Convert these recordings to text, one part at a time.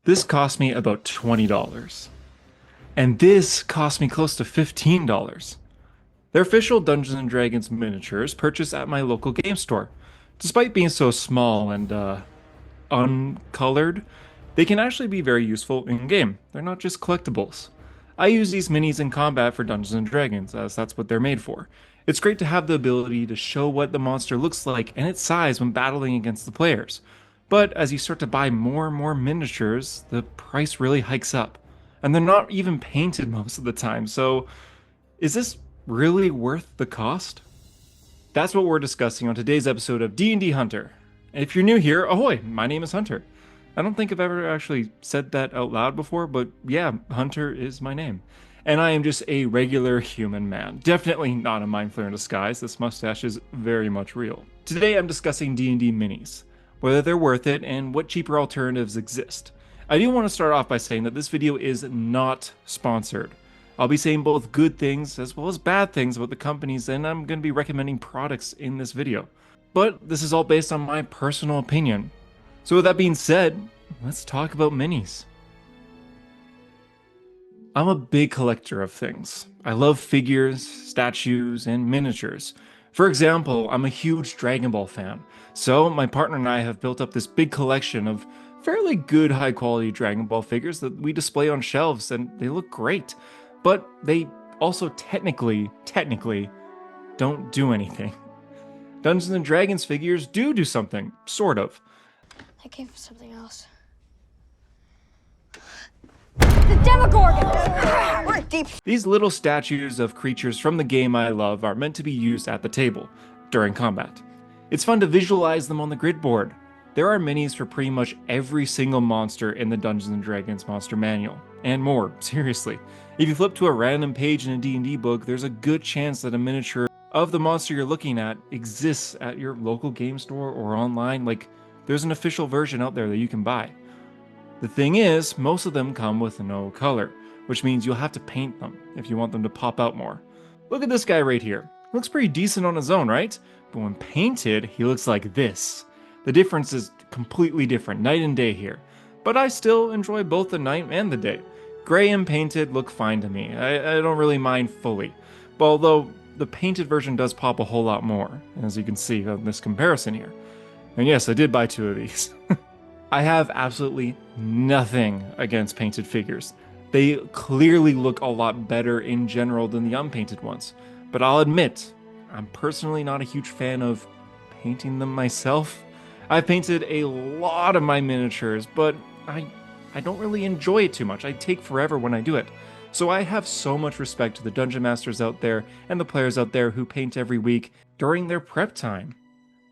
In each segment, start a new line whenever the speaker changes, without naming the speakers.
This cost me about $20. And this cost me close to $15. They're official Dungeons and Dragons miniatures purchased at my local game store. Despite being so small and uncolored, they can actually be very useful in-game. They're not just collectibles. I use these minis in combat for Dungeons and Dragons, as that's what they're made for. It's great to have the ability to show what the monster looks like and its size when battling against the players. But as you start to buy more and more miniatures, the price really hikes up. And they're not even painted most of the time, so is this really worth the cost? That's what we're discussing on today's episode of D&D Hunter. And if you're new here, ahoy, my name is Hunter. I don't think I've ever actually said that out loud before, but yeah, Hunter is my name. And I am just a regular human man. Definitely not a mind flayer in disguise. This mustache is very much real. Today I'm discussing D&D minis, whether they're worth it and what cheaper alternatives exist. I do want to start off by saying that this video is not sponsored. I'll be saying both good things as well as bad things about the companies, and I'm going to be recommending products in this video. But this is all based on my personal opinion. So with that being said, let's talk about minis. I'm a big collector of things. I love figures, statues, and miniatures. For example, I'm a huge Dragon Ball fan, so my partner and I have built up this big collection of fairly good high quality Dragon Ball figures that we display on shelves, and they look great. But they also technically don't do anything. Dungeons and Dragons figures do something, sort of.
I came for something else. The Demogorgon! We're deep.
These little statues of creatures from the game I love are meant to be used at the table during combat. It's fun to visualize them on the grid board. There are minis for pretty much every single monster in the Dungeons and Dragons monster manual, and more, seriously. If you flip to a random page in a D&D book, there's a good chance that a miniature of the monster you're looking at exists at your local game store or online. Like, there's an official version out there that you can buy. The thing is, most of them come with no color, which means you'll have to paint them if you want them to pop out more. Look at this guy right here. Looks pretty decent on his own, right? But when painted, he looks like this. The difference is completely different, night and day here. But I still enjoy both the night and the day. Gray and painted look fine to me. I don't really mind fully. But although the painted version does pop a whole lot more, as you can see on this comparison here. And yes, I did buy 2 of these. I have absolutely nothing against painted figures. They clearly look a lot better in general than the unpainted ones. But I'll admit, I'm personally not a huge fan of painting them myself. I've painted a lot of my miniatures, but I don't really enjoy it too much. I take forever when I do it. So I have so much respect to the dungeon masters out there and the players out there who paint every week during their prep time.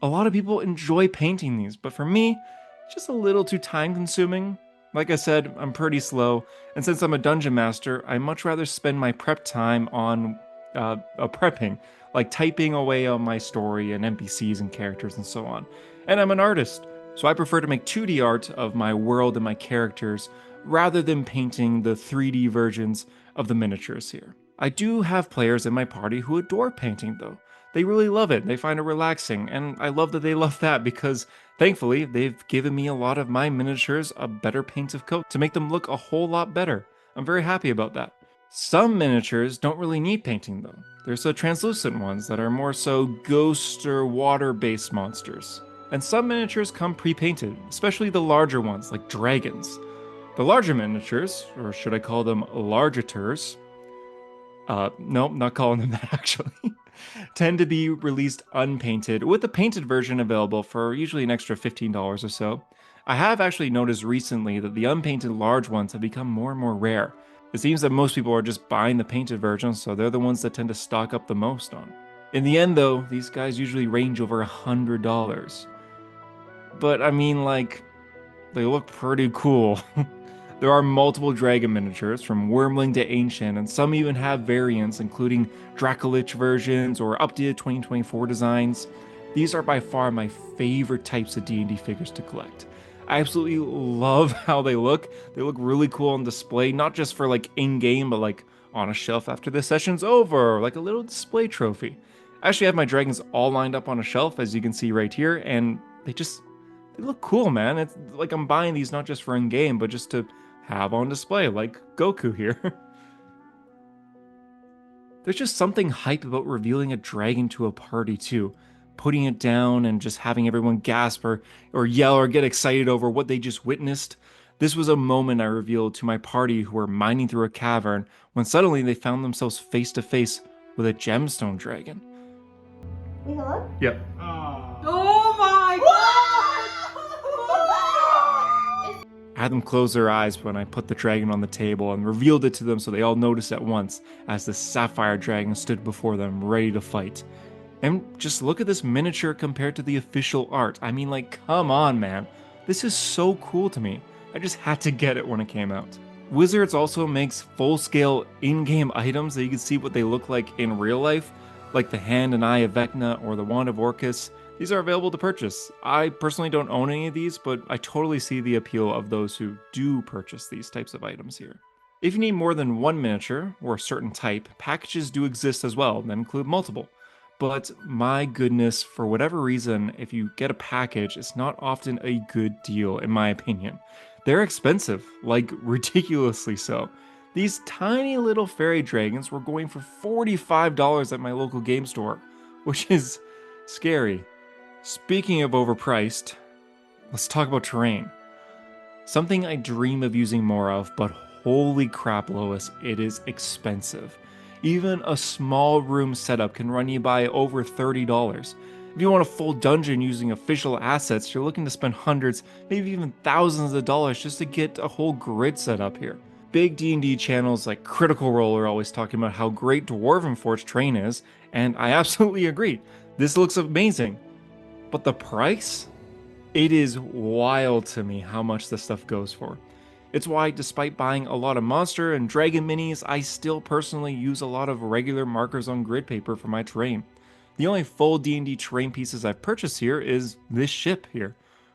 A lot of people enjoy painting these, but for me, it's just a little too time consuming. Like I said, I'm pretty slow, and since I'm a dungeon master, I much rather spend my prep time on prepping, like typing away on my story and NPCs and characters and so on. And I'm an artist, so I prefer to make 2D art of my world and my characters rather than painting the 3D versions of the miniatures here. I do have players in my party who adore painting though. They really love it, they find it relaxing, and I love that they love that because thankfully they've given me a lot of my miniatures a better painted coat to make them look a whole lot better. I'm very happy about that. Some miniatures don't really need painting though. There's the translucent ones that are more so ghost or water-based monsters. And some miniatures come pre-painted, especially the larger ones like dragons. The larger miniatures, or should I call them largiters? No, not calling them that actually. Tend to be released unpainted, with a painted version available for usually an extra $15 or so. I have actually noticed recently that the unpainted large ones have become more and more rare. It seems that most people are just buying the painted versions, so they're the ones that tend to stock up the most on. In the end though, these guys usually range over $100. But I mean, like, they look pretty cool. There are multiple dragon miniatures, from Wormling to Ancient, and some even have variants, including Dracolich versions or updated 2024 designs. These are by far my favorite types of D&D figures to collect. I absolutely love how they look. They look really cool on display, not just for like in-game, but like on a shelf after the session's over, like a little display trophy. I actually have my dragons all lined up on a shelf, as you can see right here, and they They look cool, man. It's like I'm buying these not just for in-game, but just to have on display, like Goku here. There's just something hype about revealing a dragon to a party too. Putting it down and just having everyone gasp or yell or get excited over what they just witnessed. This was a moment I revealed to my party who were mining through a cavern when suddenly they found themselves face to face with a gemstone dragon.
We can look?
Yep.
Oh my god!
I had them close their eyes when I put the dragon on the table and revealed it to them so they all noticed at once as the sapphire dragon stood before them ready to fight. And just look at this miniature compared to the official art. I mean, like, come on, man. This is so cool to me. I just had to get it when it came out. Wizards also makes full-scale in-game items that you can see what they look like in real life, like the hand and eye of Vecna or the wand of Orcus. These are available to purchase. I personally don't own any of these, but I totally see the appeal of those who do purchase these types of items here. If you need more than one miniature, or a certain type, packages do exist as well that include multiple. But my goodness, for whatever reason, if you get a package, it's not often a good deal, in my opinion. They're expensive, like ridiculously so. These tiny little fairy dragons were going for $45 at my local game store, which is scary. Speaking of overpriced, let's talk about terrain. Something I dream of using more of, but holy crap, Lois, it is expensive. Even a small room setup can run you by over $30. If you want a full dungeon using official assets, you're looking to spend hundreds, maybe even thousands of dollars just to get a whole grid set up here. Big D&D channels like Critical Role are always talking about how great Dwarven Forge terrain is, and I absolutely agree. This looks amazing. But the price? It is wild to me how much this stuff goes for. It's why, despite buying a lot of monster and dragon minis, I still personally use a lot of regular markers on grid paper for my terrain. The only full D&D terrain pieces I've purchased here is this ship here,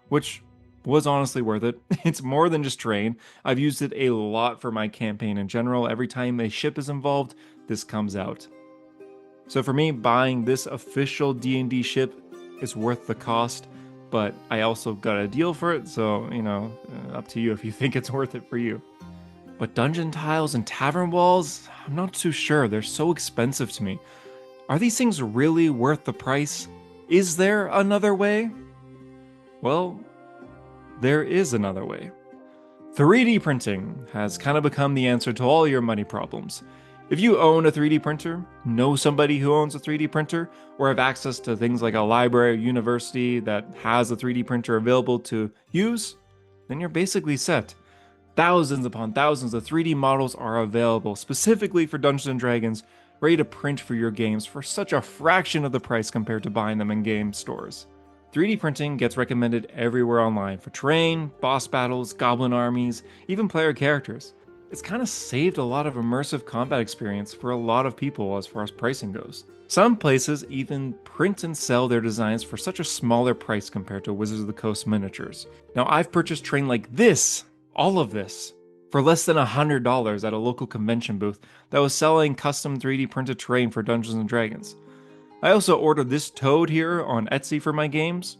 which was honestly worth it. It's more than just terrain. I've used it a lot for my campaign in general. Every time a ship is involved, this comes out. So for me, buying this official D&D ship is worth the cost, but I also got a deal for it, so, up to you if you think it's worth it for you. But dungeon tiles and tavern walls, I'm not too sure. They're so expensive to me. Are these things really worth the price? Is there another way? Well, there is another way. 3D printing has kind of become the answer to all your money problems. If you own a 3D printer, know somebody who owns a 3D printer, or have access to things like a library or university that has a 3D printer available to use, then you're basically set. Thousands upon thousands of 3D models are available specifically for Dungeons & Dragons, ready to print for your games for such a fraction of the price compared to buying them in game stores. 3D printing gets recommended everywhere online for terrain, boss battles, goblin armies, even player characters. It's kind of saved a lot of immersive combat experience for a lot of people as far as pricing goes. Some places even print and sell their designs for such a smaller price compared to Wizards of the Coast miniatures. Now, I've purchased terrain like this, all of this, for less than $100 at a local convention booth that was selling custom 3D printed terrain for Dungeons & Dragons. I also ordered this toad here on Etsy for my games.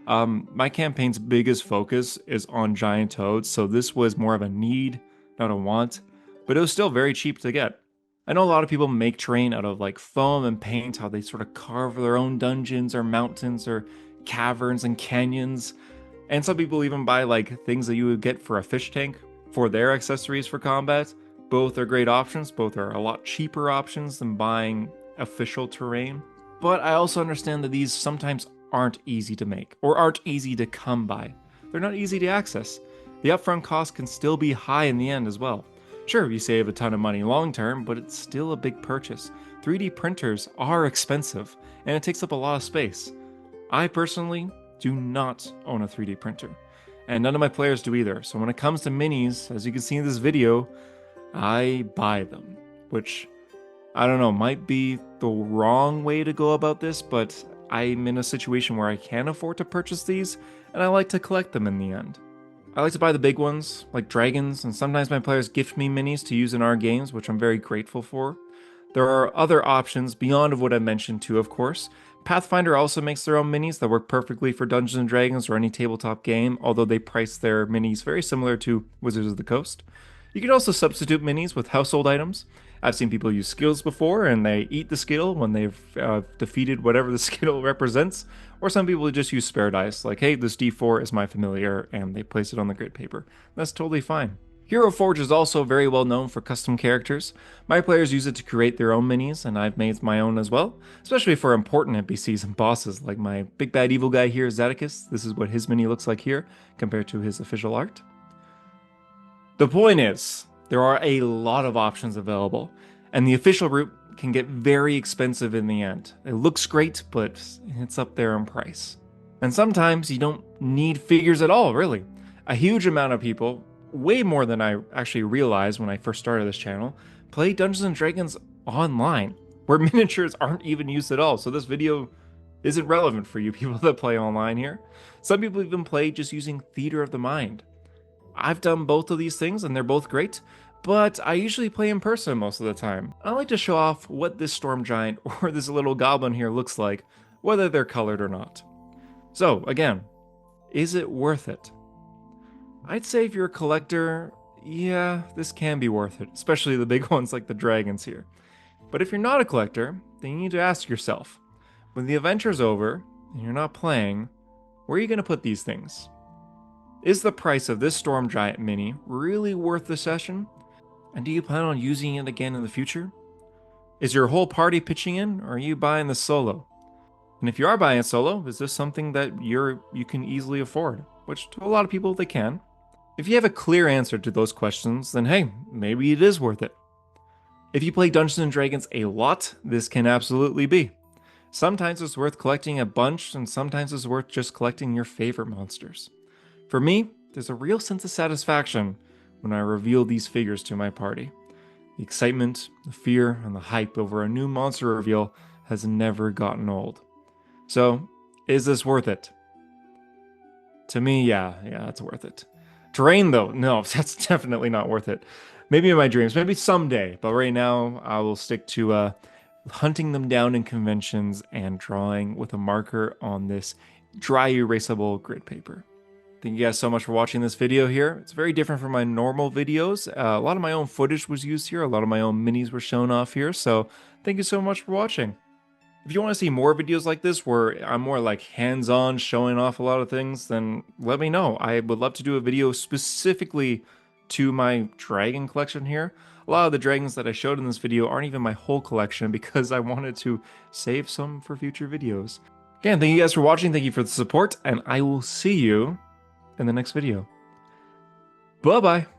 My campaign's biggest focus is on giant toads, so this was more of a need, not a want, but it was still very cheap to get. I know a lot of people make terrain out of like foam and paint, how they sort of carve their own dungeons or mountains or caverns and canyons. And some people even buy like things that you would get for a fish tank for their accessories for combat. Both are great options. Both are a lot cheaper options than buying official terrain. But I also understand that these sometimes aren't easy to make or aren't easy to come by. They're not easy to access. The upfront cost can still be high in the end as well. Sure, you save a ton of money long term, but it's still a big purchase. 3D printers are expensive, and it takes up a lot of space. I personally do not own a 3D printer, and none of my players do either. So when it comes to minis, as you can see in this video, I buy them, which, I don't know, might be the wrong way to go about this, but I'm in a situation where I can afford to purchase these, and I like to collect them in the end. I like to buy the big ones, like dragons, and sometimes my players gift me minis to use in our games, which I'm very grateful for. There are other options beyond of what I mentioned too, of course. Pathfinder also makes their own minis that work perfectly for Dungeons and Dragons or any tabletop game, although they price their minis very similar to Wizards of the Coast. You can also substitute minis with household items. I've seen people use skills before and they eat the skill when they've defeated whatever the skill represents, or some people just use spare dice, like, hey, this d4 is my familiar, and they place it on the grid paper. That's totally fine. Hero Forge is also very well known for custom characters. My players use it to create their own minis, and I've made my own as well, especially for important NPCs and bosses, like my big bad evil guy here, Zadicus. This is what his mini looks like here, compared to his official art. The point is, there are a lot of options available, and the official route can get very expensive in the end. It looks great, but it's up there in price. And sometimes you don't need figures at all, really. A huge amount of people, way more than I actually realized when I first started this channel, play Dungeons and Dragons online, where miniatures aren't even used at all. So this video isn't relevant for you people that play online here. Some people even play just using Theater of the Mind. I've done both of these things and they're both great, but I usually play in person most of the time. I like to show off what this storm giant or this little goblin here looks like, whether they're colored or not. So again, is it worth it? I'd say if you're a collector, yeah, this can be worth it, especially the big ones like the dragons here. But if you're not a collector, then you need to ask yourself, when the adventure's over and you're not playing, where are you going to put these things? Is the price of this Storm Giant mini really worth the session? And do you plan on using it again in the future? Is your whole party pitching in, or are you buying this solo? And if you are buying it solo, is this something that you can easily afford? Which to a lot of people they can. If you have a clear answer to those questions, then hey, maybe it is worth it. If you play Dungeons and Dragons a lot, this can absolutely be. Sometimes it's worth collecting a bunch, and sometimes it's worth just collecting your favorite monsters. For me, there's a real sense of satisfaction when I reveal these figures to my party. The excitement, the fear, and the hype over a new monster reveal has never gotten old. So, is this worth it? To me, yeah, it's worth it. Terrain, though, no, that's definitely not worth it. Maybe in my dreams, maybe someday, but right now I will stick to hunting them down in conventions and drawing with a marker on this dry erasable grid paper. Thank you guys so much for watching this video here. It's very different from my normal videos. A lot of my own footage was used here. A lot of my own minis were shown off here. So thank you so much for watching. If you want to see more videos like this where I'm more like hands-on showing off a lot of things, then let me know. I would love to do a video specifically to my dragon collection here. A lot of the dragons that I showed in this video aren't even my whole collection because I wanted to save some for future videos. Again, thank you guys for watching. Thank you for the support, and I will see you in the next video. Bye-bye.